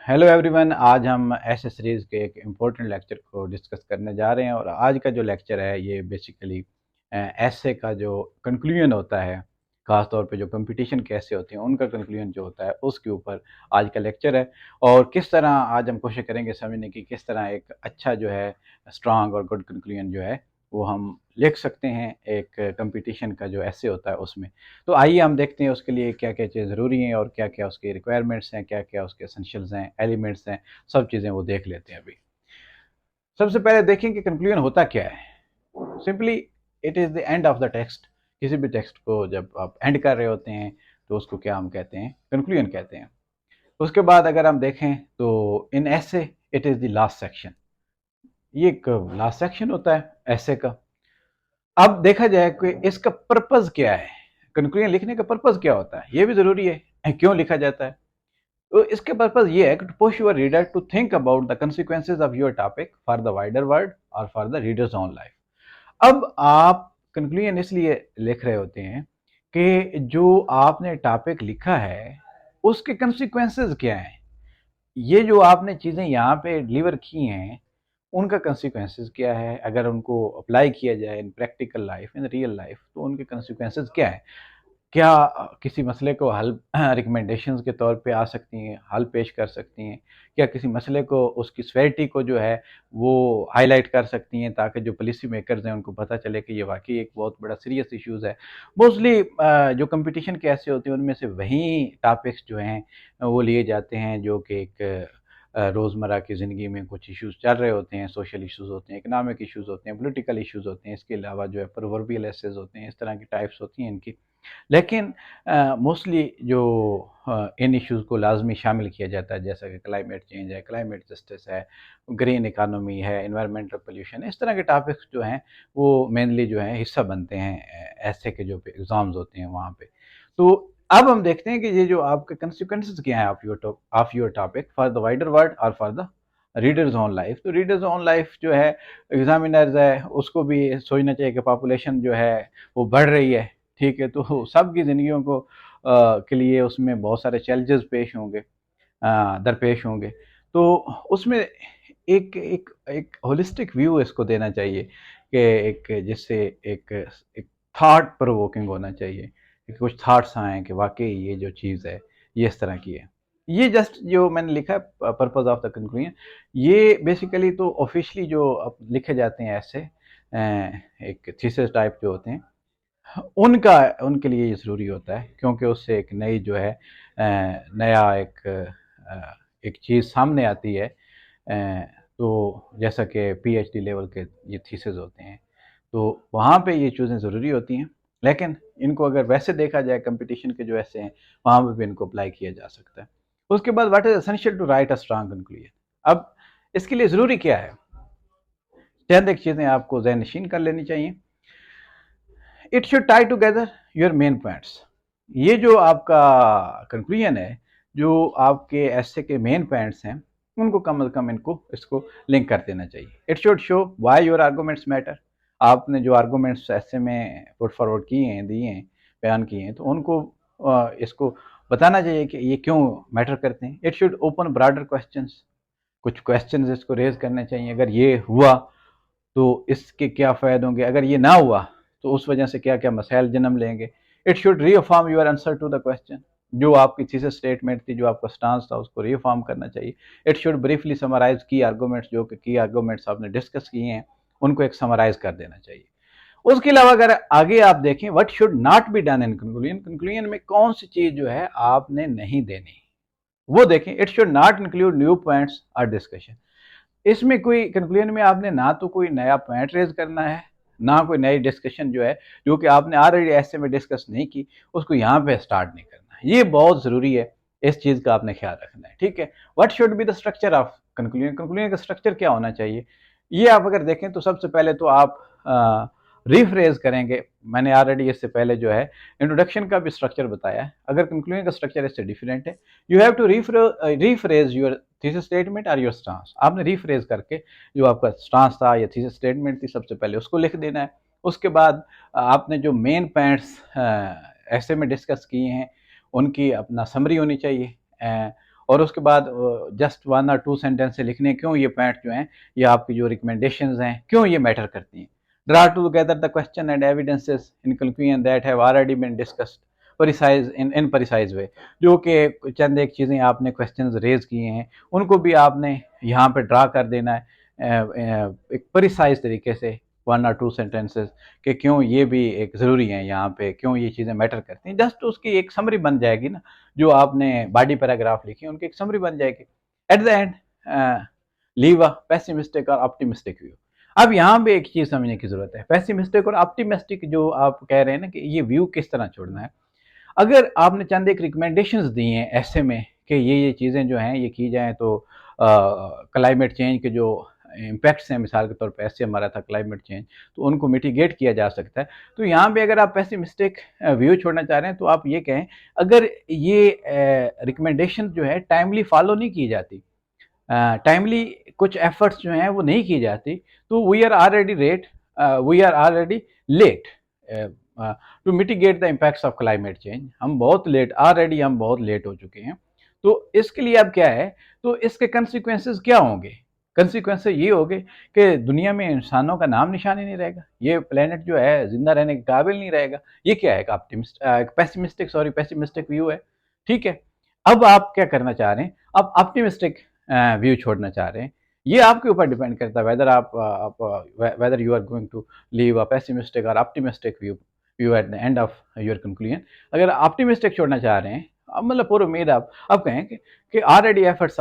Hello everyone. आज हम ऐसे सीरीज़ के एक इम्पोर्टेंट लेक्चर को डिस्कस करने जा रहे हैं और आज का जो लेक्चर है ये बेसिकली ऐसे का जो कंक्लूजन होता है, ख़ास तौर पे जो कंपटीशन के ऐसे होते हैं उनका कंक्लूजन जो होता है उसके ऊपर आज का लेक्चर है। और किस तरह आज हम कोशिश करेंगे समझने की किस तरह एक अच्छा जो है स्ट्रांग और गुड कंक्लूजन जो है वो हम लिख सकते हैं एक कंपटीशन का जो ऐसे होता है उसमें। तो आइए हम देखते हैं उसके लिए क्या क्या चीज़ ज़रूरी हैं और क्या क्या उसकी रिक्वायरमेंट्स हैं, क्या क्या उसके एसेंशियल्स हैं, एलिमेंट्स हैं, सब चीज़ें वो देख लेते हैं अभी। सबसे पहले देखें कि कंक्लूजन होता क्या है। Simply it is the end of the text. किसी भी टेक्स्ट को जब आप एंड कर रहे होते हैं तो उसको क्या हम कहते हैं, कंक्लूजन कहते हैं। उसके बाद अगर हम देखें तो इन ऐसे it is the last section. ये एक लास्ट सेक्शन होता है ऐसे का। अब देखा जाए कि इसका पर्पज़ क्या है, कंक्लूजन लिखने का पर्पज़ क्या होता है, ये भी ज़रूरी है, क्यों लिखा जाता है। तो इसके पर्पज़ ये है कि to push your reader to think about the consequences of your topic for the wider world और for the readers own life. अब आप कंक्लूजन इसलिए लिख रहे होते हैं कि जो आपने टॉपिक लिखा है उसके कंसिक्वेंसेज क्या हैं, ये जो आपने चीज़ें यहाँ पे डिलीवर की हैं उनका कंसिक्वेंसेस क्या है, अगर उनको अप्लाई किया जाए इन practical life in real life तो उनके कंसिक्वेंसेस क्या है। क्या किसी मसले को हल रिकमेंडेशंस के तौर पे आ सकती हैं, हल पेश कर सकती हैं, क्या किसी मसले को उसकी स्वेरिटी को जो है वो हाईलाइट कर सकती हैं ताकि जो पॉलिसी मेकर्स हैं उनको पता चले कि ये वाकई एक बहुत बड़ा सीरियस इश्यूज़ है। मोस्टली जो कंपटीशन के ऐसे होते हैं उनमें से वही टॉपिक्स जो हैं वो लिए जाते हैं जो कि एक रोज़मर्रा की ज़िंदगी में कुछ इश्यूज़ चल रहे होते हैं, सोशल इश्यूज़ होते हैं, इकोनॉमिक इश्यूज़ होते हैं, पॉलिटिकल इश्यूज़ होते हैं, इसके अलावा जो है प्रोवर्बियल एसेज होते हैं, इस तरह की टाइप्स होती हैं इनकी। लेकिन मोस्टली जो इन इश्यूज़ को लाज़मी शामिल किया जाता है जैसा कि क्लाइमेट चेंज है, क्लाइमेट जस्टिस है, ग्रीन इकॉनमी है, एनवायरमेंटल पॉल्यूशन, इस तरह के टॉपिक्स जो हैं वो मेनली जो हैं हिस्सा बनते हैं ऐसे के जो एग्ज़ाम्स होते हैं वहाँ पे। तो अब हम देखते हैं कि ये जो आपके कंसिक्वेंसेस क्या हैं of your topic for the wider world और for the readers own life. तो रीडर्स ऑन लाइफ जो है एग्जामिनर्स है उसको भी सोचना चाहिए कि पॉपुलेशन जो है वो बढ़ रही है, ठीक है, तो सबकी ज़िंदगियों को के लिए उसमें बहुत सारे चैलेंजेस पेश होंगे, दरपेश होंगे। तो उसमें एक एक एक होलिस्टिक व्यू इसको देना चाहिए कि एक जिससे एक एक थॉट प्रोवोकिंग होना चाहिए कि कुछ थॉट्स आएँ कि वाक़ई ये जो चीज़ है, ये इस तरह की है। ये जस्ट जो मैंने लिखा है पर्पज़ ऑफ द कंक्लूजन, ये बेसिकली तो ऑफ़िशियली जो अब लिखे जाते हैं ऐसे एक थीसिस टाइप जो होते हैं उनका उनके लिए ये ज़रूरी होता है क्योंकि उससे एक नई जो है नया एक चीज़ सामने आती है। तो जैसा कि पीएचडी लेवल के ये थीसिस होते हैं, तो वहाँ पे ये चीज़ें ज़रूरी होती हैं। लेकिन इनको अगर वैसे देखा जाए कंपटीशन के जो ऐसे हैं, वहाँ पे भी इनको अप्लाई किया जा सकता है। उसके बाद what is essential to write a strong conclusion. अब इसके लिए ज़रूरी क्या है? चंद एक चीज़ें आपको ज़हन-नशीन कर लेनी चाहिए। It should tie together your main points. ये जो आपका कंक्लूजन है, जो आपके ऐसे के मेन पॉइंट्स हैं, उनको कम से कम इनको इसको लिंक कर देना चाहिए। It should show why your arguments matter. आपने जो आर्गुमेंट्स ऐसे में पुट फॉरवर्ड किए हैं, दिए हैं, बयान किए हैं, तो उनको इसको बताना चाहिए कि ये क्यों मैटर करते हैं। It should open broader questions. कुछ क्वेश्चंस इसको रेज करने चाहिए, अगर ये हुआ तो इसके क्या फ़ायदे होंगे, अगर ये ना हुआ तो उस वजह से क्या क्या मसाइल जन्म लेंगे। It should reaffirm your answer to the question. जो आपकी थीसिस स्टेटमेंट थी, जो आपका स्टांस था, उसको रीअफर्म करना चाहिए। इट शुड ब्रीफली समराइज की आर्गूमेंट्स, जो कि की आर्गूमेंट्स आपने डिस्कस किए हैं उनको एक समराइज कर देना चाहिए। उसके अलावा अगर आगे आप देखें what should not be done in conclusion, conclusion में कौन सी चीज़ जो है आपने नहीं देनी वो देखें। It should not include new points और डिस्कशन। इसमें कोई कंक्लूजन में आपने ना तो कोई नया पॉइंट रेज करना है, ना कोई नई डिस्कशन जो है जो कि आपने ऑलरेडी ऐसे में डिस्कस नहीं की उसको यहाँ पे स्टार्ट नहीं करना है। ये बहुत ज़रूरी है, इस चीज़ का आपने ख्याल रखना है, ठीक है। What should be the structure of conclusion, conclusion का स्ट्रक्चर क्या होना चाहिए। ये आप अगर देखें तो सबसे पहले तो आप रिफ्रेज करेंगे। मैंने ऑलरेडी इससे पहले जो है इंट्रोडक्शन का भी स्ट्रक्चर बताया है, अगर कंक्लूजन का स्ट्रक्चर इससे डिफरेंट है, you have to rephrase your thesis statement और योर स्टांस। आपने रिफ्रेज करके जो आपका स्टांस था या थीसिस स्टेटमेंट थी सबसे पहले उसको लिख देना है। उसके बाद आपने जो मेन पॉइंट्स ऐसे में डिस्कस किए हैं उनकी अपना समरी होनी चाहिए। और उसके बाद जस्ट 1 और 2 सेंटेंस से लिखने क्यों ये पॉइंट जो हैं ये आपकी जो रिकमेंडेशंस हैं क्यों ये मैटर करती हैं। Draw together the question and evidences in conclusion that have already been discussed precise in precise way, जो कि चंद एक चीज़ें आपने क्वेश्चंस रेज किए हैं उनको भी आपने यहाँ पे ड्रा कर देना है एक परिसाइज तरीके से 1 और 2 सेंटेंसेस कि क्यों ये भी एक ज़रूरी है, यहाँ पे क्यों ये चीज़ें मैटर करती हैं। जस्ट उसकी एक समरी बन जाएगी ना, जो आपने बॉडी पैराग्राफ लिखी है उनकी एक समरी बन जाएगी। Eight the and leave a pessimistic और ऑप्टिमिस्टिक व्यू। अब यहाँ पे एक चीज़ समझने की ज़रूरत है, पेसिमिस्टिक और ऑप्टिमिस्टिक जो आप कह रहे हैं ना कि ये व्यू किस तरह छोड़ना है। अगर आपने चंद एक रिकमेंडेशंस दी हैं ऐसे में कि ये चीज़ें जो हैं ये की जाएँ तो क्लाइमेट चेंज के जो इम्पैक्ट्स हैं, मिसाल के तौर पे ऐसे हमारा था क्लाइमेट चेंज, तो उनको मिटिगेट किया जा सकता है। तो यहाँ पे अगर आप पेसिमिस्टिक व्यू छोड़ना चाह रहे हैं तो आप ये कहें, अगर ये रिकमेंडेशन जो है टाइमली फॉलो नहीं की जाती, टाइमली कुछ एफर्ट्स जो हैं वो नहीं की जाती, तो we are already late to mitigate the impacts of climate change. हम बहुत लेट हो चुके हैं। तो इसके लिए अब क्या है, तो इसके कंसिक्वेंसेस क्या होंगे? कंसिक्वेंसेस ये होंगे कि दुनिया में इंसानों का नाम निशान ही नहीं रहेगा, ये प्लेनेट जो है जिंदा रहने के काबिल नहीं रहेगा। ये क्या है, एक पेसिमिस्टिक व्यू है। ठीक है, अब आप क्या करना चाह रहे हैं, आप ऑप्टिमिस्टिक व्यू छोड़ना चाह रहे हैं। ये आपके ऊपर डिपेंड करता है whether you are going to leave a pessimistic और optimistic view at the end of your conclusion. अगर ऑप्टिमिस्टिक छोड़ना चाह रहे हैं, अब मतलब पूरी उम्मीद आप कहें कि already efforts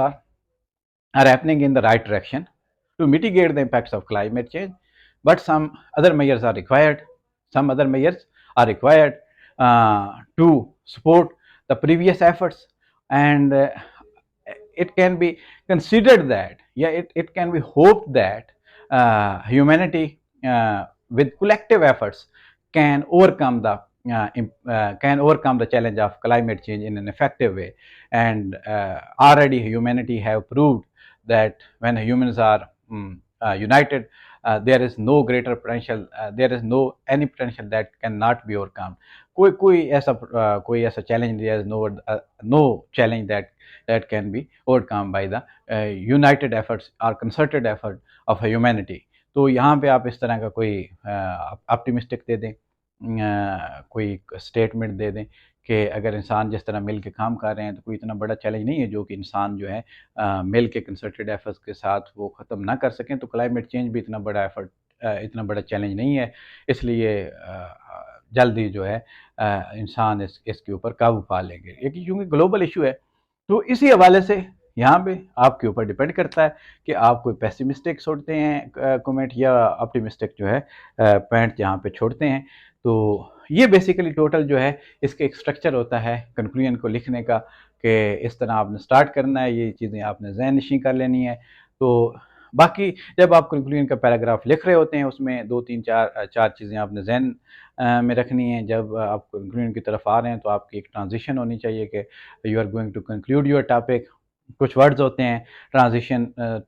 are happening in the right direction to mitigate the impacts of climate change, but some other measures are required. To support the previous efforts, and it can be considered that, it can be hoped that humanity with collective efforts can overcome the challenge of climate change in an effective way. And already humanity have proved that when humans are united, there is no greater potential, there is no any potential that cannot be overcome. कोई ऐसा challenge, there is no challenge that can be overcome by the united efforts or concerted effort of humanity. तो यहाँ पे आप इस तरह का कोई ऑप्टिमिस्टिक दे दें, कोई स्टेटमेंट दे दें कि अगर इंसान जिस तरह मिल के काम कर रहे हैं तो कोई इतना बड़ा चैलेंज नहीं है जो कि इंसान जो है मिल के कंसर्टेड एफर्ट्स के साथ वो ख़त्म ना कर सकें। तो क्लाइमेट चेंज भी इतना बड़ा चैलेंज नहीं है, इसलिए जल्दी जो है इंसान इसके ऊपर काबू पा लेंगे। ये क्योंकि ग्लोबल इशू है, तो इसी हवाले से यहाँ पे आपके ऊपर डिपेंड करता है कि आप कोई पेसिमिस्टिक छोड़ते हैं कमेंट या ऑप्टिमिस्टिक जो है पॉइंट यहाँ पे छोड़ते हैं। तो ये बेसिकली टोटल जो है इसके एक स्ट्रक्चर होता है कंक्लूजन को लिखने का, कि इस तरह आपने स्टार्ट करना है, ये चीज़ें आपने ज़हन नशीं कर लेनी है। तो बाकी जब आप कंक्लूजन का पैराग्राफ लिख रहे होते हैं उसमें 2 3 4 चीज़ें आपने ज़हन में रखनी है। जब आप कंक्लूजन की तरफ आ रहे हैं तो आपकी एक ट्रांजिशन होनी चाहिए कि you are going to conclude your topic. कुछ वर्ड्स होते हैं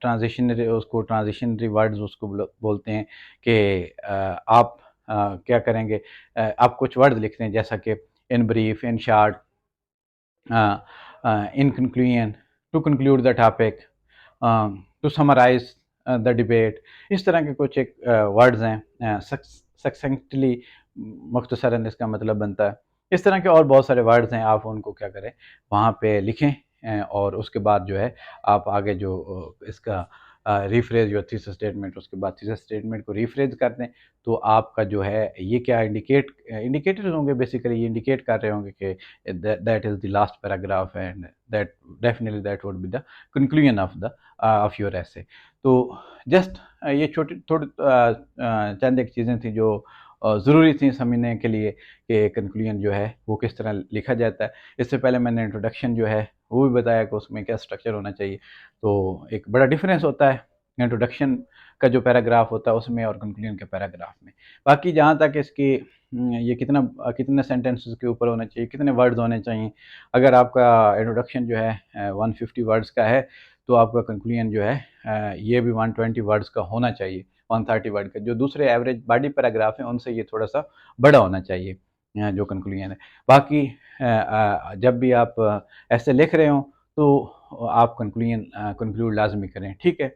ट्रांजिशनरी वर्ड्स उसको बोलते हैं कि आप क्या करेंगे, आप कुछ वर्ड्स लिखते हैं जैसा कि in brief, in short, in conclusion, to conclude the topic, to summarise the debate. इस तरह के कुछ एक वर्ड्स हैं। सक्सेंटली मुख्तसरन इसका मतलब बनता है। इस तरह के और बहुत सारे वर्ड्स हैं, आप उनको क्या करें वहाँ पे लिखें और उसके बाद जो है आप आगे जो इसका रिफ्रेज योर थीसिस स्टेटमेंट, उसके बाद थीसिस स्टेटमेंट को रिफ्रेज कर दें। तो आपका जो है ये क्या इंडिकेटर्स होंगे, बेसिकली ये इंडिकेट कर रहे होंगे कि that is the last paragraph and that definitely that would be the conclusion of your एसे। तो जस्ट ये थोड़ी चंद एक चीज़ें थी जो ज़रूरी थी समझने के लिए कि कंक्लूजन जो है वो किस तरह लिखा जाता है। इससे पहले मैंने इंट्रोडक्शन जो है वो भी बताया कि उसमें क्या स्ट्रक्चर होना चाहिए। तो एक बड़ा डिफरेंस होता है इंट्रोडक्शन का जो पैराग्राफ होता है उसमें और कंक्लूजन के पैराग्राफ में। बाकी जहाँ तक इसकी ये कितने सेंटेंसेस के ऊपर होना चाहिए, कितने वर्ड्स होने चाहिए, अगर आपका इंट्रोडक्शन जो है 150 वर्ड्स का है तो आपका कंक्लूजन जो है ये भी 120 वर्ड्स का होना चाहिए, 130 वर्ड का। जो दूसरे एवरेज बॉडी पैराग्राफ हैं उनसे ये थोड़ा सा बड़ा होना चाहिए जो कंक्लूजन है। बाकी जब भी आप ऐसे लिख रहे हो तो आप कंक्लूड लाजमी करें, ठीक है।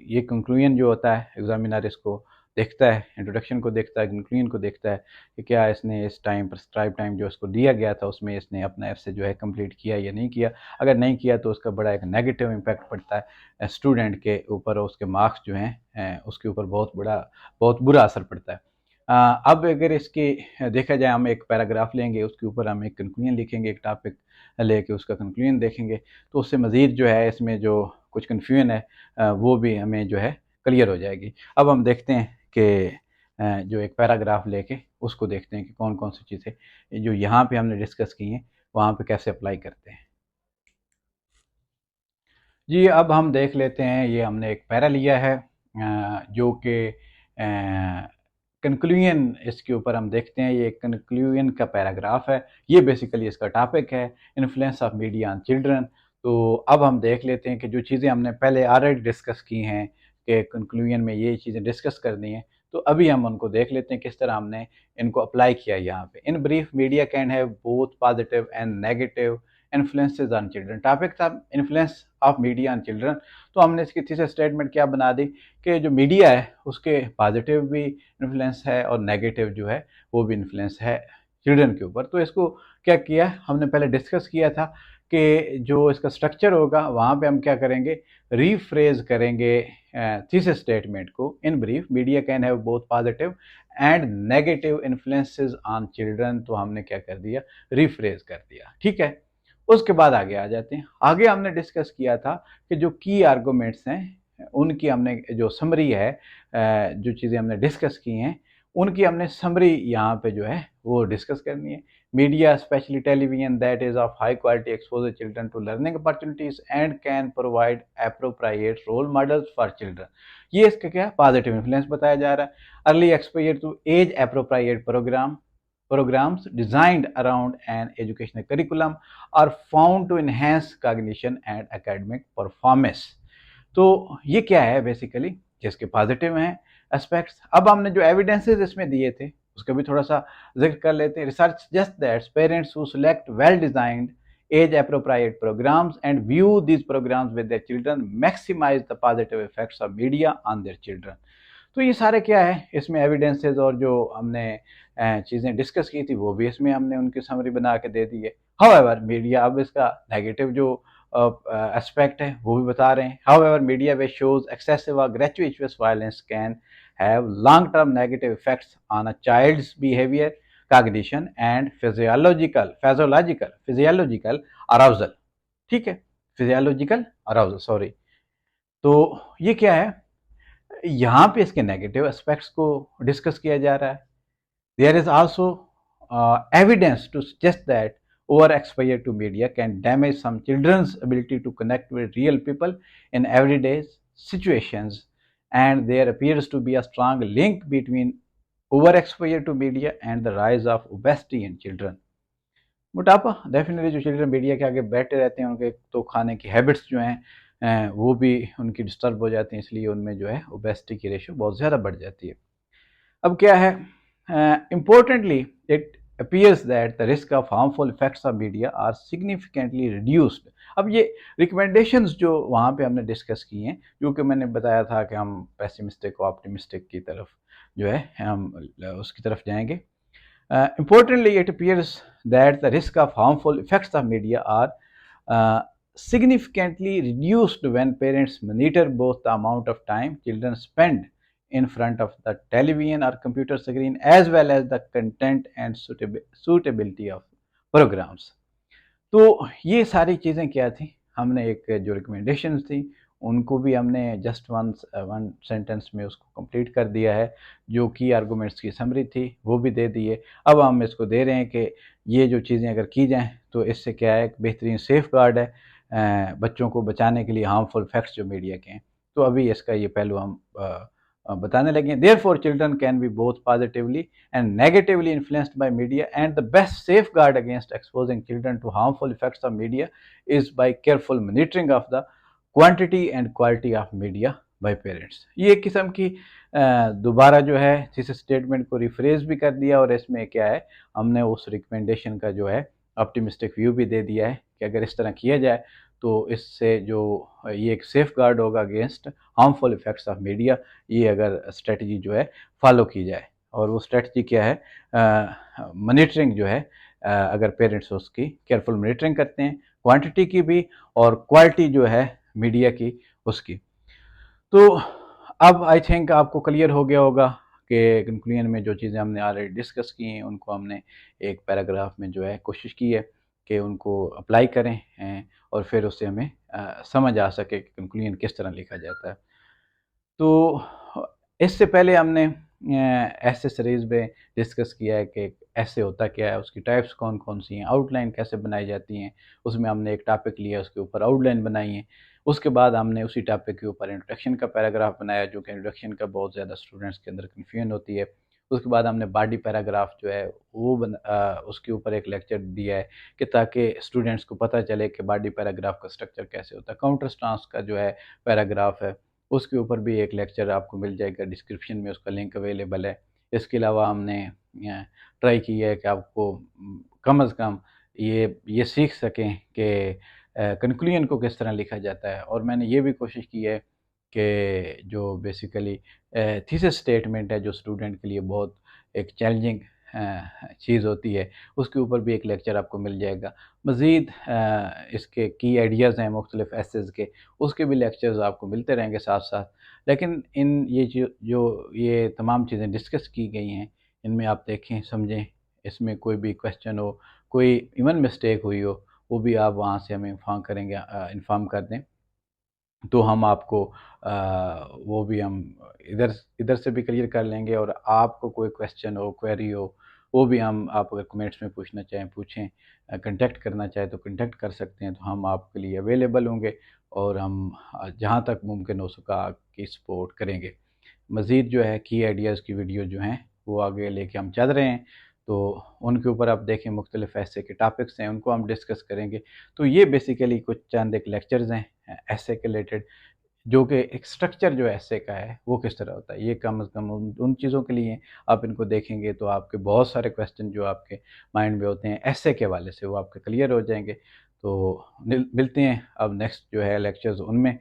ये कंक्लूजन जो होता है एग्जामिनर इसको देखता है, इंट्रोडक्शन को देखता है, कंक्लूजन को देखता है कि क्या इसने इस टाइम प्रिस्क्राइब टाइम जो इसको दिया गया था उसमें इसने अपना एफ से जो है कंप्लीट किया या नहीं किया। अगर नहीं किया तो उसका बड़ा एक नेगेटिव इम्पैक्ट पड़ता है स्टूडेंट के ऊपर, और उसके मार्क्स जो हैं उसके ऊपर बहुत बुरा असर पड़ता है। अब अगर इसकी देखा जाए, हम एक पैराग्राफ लेंगे, उसके ऊपर हम एक कंक्लूजन लिखेंगे, एक टॉपिक लेके उसका कंक्लूजन देखेंगे, तो उससे मज़ीद जो है इसमें जो कुछ कन्फ्यूजन है वो भी हमें जो है क्लियर हो जाएगी। अब हम देखते हैं कि जो एक पैराग्राफ लेके उसको देखते हैं कि कौन कौन सी चीज़ें जो यहाँ पे हमने डिस्कस की हैं वहाँ पे कैसे अप्लाई करते हैं। जी, अब हम देख लेते हैं, ये हमने एक पैरा लिया है जो कि कंक्लूजन, इसके ऊपर हम देखते हैं, ये कंक्लूजन का पैराग्राफ है, ये बेसिकली इसका टॉपिक है, influence of media on children. तो अब हम देख लेते हैं कि जो चीज़ें हमने पहले ऑलरेडी डिस्कस की हैं कि कंक्लूजन में ये चीज़ें डिस्कस करनी है, तो अभी हम उनको देख लेते हैं किस तरह हमने इनको अप्लाई किया यहाँ पे। In brief, media can have both positive and negative influences on children. Topic था influence of media on children, तो हमने इसकी थीसिस स्टेटमेंट क्या बना दी कि जो मीडिया है उसके पॉजिटिव भी इन्फ्लुएंस है और नेगेटिव जो है वो भी इन्फ्लुएंस है चिल्ड्रन के ऊपर। तो इसको क्या किया, हमने पहले डिस्कस किया था कि जो इसका स्ट्रक्चर होगा वहाँ पे हम क्या करेंगे, रीफ्रेज करेंगे थीसिस स्टेटमेंट को। इन brief, media can have both positive and negative influences on children, तो हमने क्या कर दिया, रीफ्रेज कर दिया, ठीक है। उसके बाद आगे आ जाते हैं। आगे हमने डिस्कस किया था कि जो की आर्गूमेंट्स हैं उनकी हमने जो समरी है, जो चीज़ें हमने डिस्कस की हैं उनकी हमने समरी यहाँ पे जो है वो डिस्कस करनी है। Media, specially television, that is of high quality expose children to learning opportunities and can provide appropriate role models for children. ये इसका क्या पॉजिटिव इन्फ्लुएंस बताया जा रहा है। Early exposure to age appropriate programs designed around an educational curriculum are found to enhance cognition and academic performance। तो ये क्या है बेसिकली, जिसके पॉजिटिव हैं एस्पेक्ट्स। अब हमने जो एविडेंसेस इसमें दिए थे उसका भी थोड़ा सा जिक्र कर लेते हैं। Research suggest that parents who select well designed age appropriate programs and view these programs with their children maximize the positive effects of media on their children। तो ये सारे क्या है इसमें एविडेंसेस, और जो हमने चीज़ें डिस्कस की थी वो भी इसमें हमने उनकी समरी बना के दे दी है। हाउएवर मीडिया, अब इसका नेगेटिव जो एस्पेक्ट है वो भी बता रहे हैं। However media way shows excessive और gratuitous violence can have long term negative effects on a child's behaviour, cognition and physiological arousal, ठीक है, फिजियोलॉजिकल अराउजल, सॉरी। तो ये क्या है, यहाँ पे इसके नेगेटिव एस्पेक्ट्स को डिस्कस किया जा रहा है। There is also evidence to suggest that over exposure to media can damage some children's ability to connect with real people in everyday situations, and there appears to be a strong link between overexposure to media and the rise of obesity in children। मोटापा definitely, जो children media के आगे बैठे रहते हैं उनके तो खाने की हैबिट्स जो हैं वो भी उनकी डिस्टर्ब हो जाती हैं, इसलिए उनमें जो है ओबेसिटी की रेशो बहुत ज़्यादा बढ़ जाती है। अब क्या है, importantly it appears that the risk of harmful effects of media are significantly reduced. अब ये रिकमेंडेशंस जो वहाँ पे हमने डिस्कस की हैं, जो कि मैंने बताया था कि हम पेसिमिस्टिक और ऑप्टिमिस्टिक की तरफ जो है हम उसकी तरफ जाएंगे। Importantly, it appears that the risk of harmful effects of media are significantly reduced when parents monitor both the amount of time children spend in front of the television or computer screen as well as the content and suitability of programs। तो ये सारी चीज़ें क्या थी, हमने एक जो recommendations थी उनको भी हमने जस्ट वन सेंटेंस में उसको कंप्लीट कर दिया है। जो की आर्गूमेंट्स की समरी थी वो भी दे दी है। अब हम इसको दे रहे हैं कि ये जो चीज़ें अगर की जाएं तो इससे क्या है, एक बेहतरीन सेफ गार्ड है बच्चों को बचाने के लिए हार्मफुल इफेक्ट्स जो मीडिया के हैं। तो अभी इसका ये पहलू हम बताने लगे हैं। Therefore, children can be both positively and negatively influenced by media, and the best safeguard against exposing children to harmful effects of media is by careful monitoring of the quantity and quality of media by parents। ये एक किस्म की दोबारा जो है thesis statement को rephrase भी कर दिया, और इसमें क्या है हमने उस रिकमेंडेशन का जो है ऑप्टिमिस्टिक व्यू भी दे दिया है कि अगर इस तरह किया जाए तो इससे जो ये एक सेफ गार्ड होगा against harmful effects of media, ये अगर स्ट्रेटजी जो है फॉलो की जाए। और वो स्ट्रेटजी क्या है, मॉनिटरिंग जो है, अगर पेरेंट्स उसकी केयरफुल मॉनिटरिंग करते हैं, क्वांटिटी की भी और क्वालिटी जो है मीडिया की उसकी। तो अब आई थिंक आपको क्लियर हो गया होगा कि कंक्लूजन में जो चीज़ें हमने ऑलरेडी डिस्कस की हैं उनको हमने एक पैराग्राफ में जो है कोशिश की है कि उनको अप्लाई करें और फिर उससे हमें समझ आ सके कि कंक्लूजन किस तरह लिखा जाता है। तो इससे पहले हमने ऐसे सीरीज़ में डिस्कस किया है कि ऐसे होता क्या है, उसकी टाइप्स कौन-कौन सी हैं, आउटलाइन कैसे बनाई जाती हैं। उसमें हमने एक टॉपिक लिया, उसके ऊपर आउटलाइन बनाई है। उसके बाद हमने उसी टॉपिक के ऊपर इंट्रोडक्शन का पैराग्राफ बनाया, जो कि इंट्रोडक्शन का बहुत ज़्यादा स्टूडेंट्स के अंदर कन्फ्यूजन होती है। उसके बाद हमने बॉडी पैराग्राफ जो है वो उसके ऊपर एक लेक्चर दिया है कि ताकि स्टूडेंट्स को पता चले कि बॉडी पैराग्राफ का स्ट्रक्चर कैसे होता है। काउंटर स्टांस का जो है पैराग्राफ है, उसके ऊपर भी एक लेक्चर आपको मिल जाएगा, डिस्क्रिप्शन में उसका लिंक अवेलेबल है। इसके अलावा हमने ट्राई की है कि आपको कम से कम ये सीख सकें कि कंक्लूजन को किस तरह लिखा जाता है। और मैंने ये भी कोशिश की है कि जो बेसिकली थीसिस स्टेटमेंट है, जो स्टूडेंट के लिए बहुत एक चैलेंजिंग चीज़ होती है, उसके ऊपर भी एक लेक्चर आपको मिल जाएगा। मज़ीद इसके की आइडियाज़ हैं मुख्तलिफ़ एसेज़ के, उसके भी लेक्चर्स आपको मिलते रहेंगे साथ-साथ। लेकिन इन ये जो ये तमाम चीज़ें डिस्कस की गई हैं, इनमें आप देखें, समझें, इसमें कोई भी क्वेश्चन हो, कोई इवन मिस्टेक हुई हो, वो भी आप वहाँ से हमें इन्फॉर्म कर दें। तो हम आपको वो भी हम इधर इधर से भी क्लियर कर लेंगे। और आपको कोई क्वेश्चन हो, क्वेरी हो, वो भी आप अगर कमेंट्स में पूछना चाहें पूछें, कॉन्टैक्ट करना चाहें तो कॉन्टैक्ट कर सकते हैं, तो हम आपके लिए अवेलेबल होंगे और हम जहाँ तक मुमकिन हो सका आपकी सपोर्ट करेंगे। मज़ीद जो है की आइडियाज़ की वीडियो जो हैं वो आगे लेके हम चल रहे हैं, तो उनके ऊपर आप देखें, मुख्तलिफ़ ऐसे के टॉपिक्स हैं उनको हम डिस्कस करेंगे। तो ये बेसिकली कुछ चंद एक लेक्चर्स हैं ऐसे के रिलेटेड, जो कि एक स्ट्रक्चर जो ऐसे का है वो किस तरह होता है, ये कम से कम उन चीज़ों के लिए आप इनको देखेंगे तो आपके बहुत सारे क्वेश्चन जो आपके माइंड में होते हैं ऐसे के हवाले से वो आपके क्लियर हो जाएंगे। तो मिलते हैं अब नेक्स्ट जो है लेक्चर्स, उनमें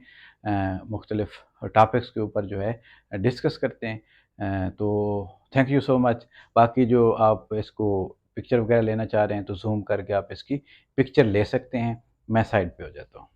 मुख्तलिफ़ टॉपिक्स के ऊपर जो है डिस्कस करते हैं। तो थैंक यू सो मच। बाकी जो आप इसको पिक्चर वगैरह लेना चाह रहे हैं तो ज़ूम करके आप इसकी पिक्चर ले सकते हैं। मैं साइड पे हो जाता हूँ।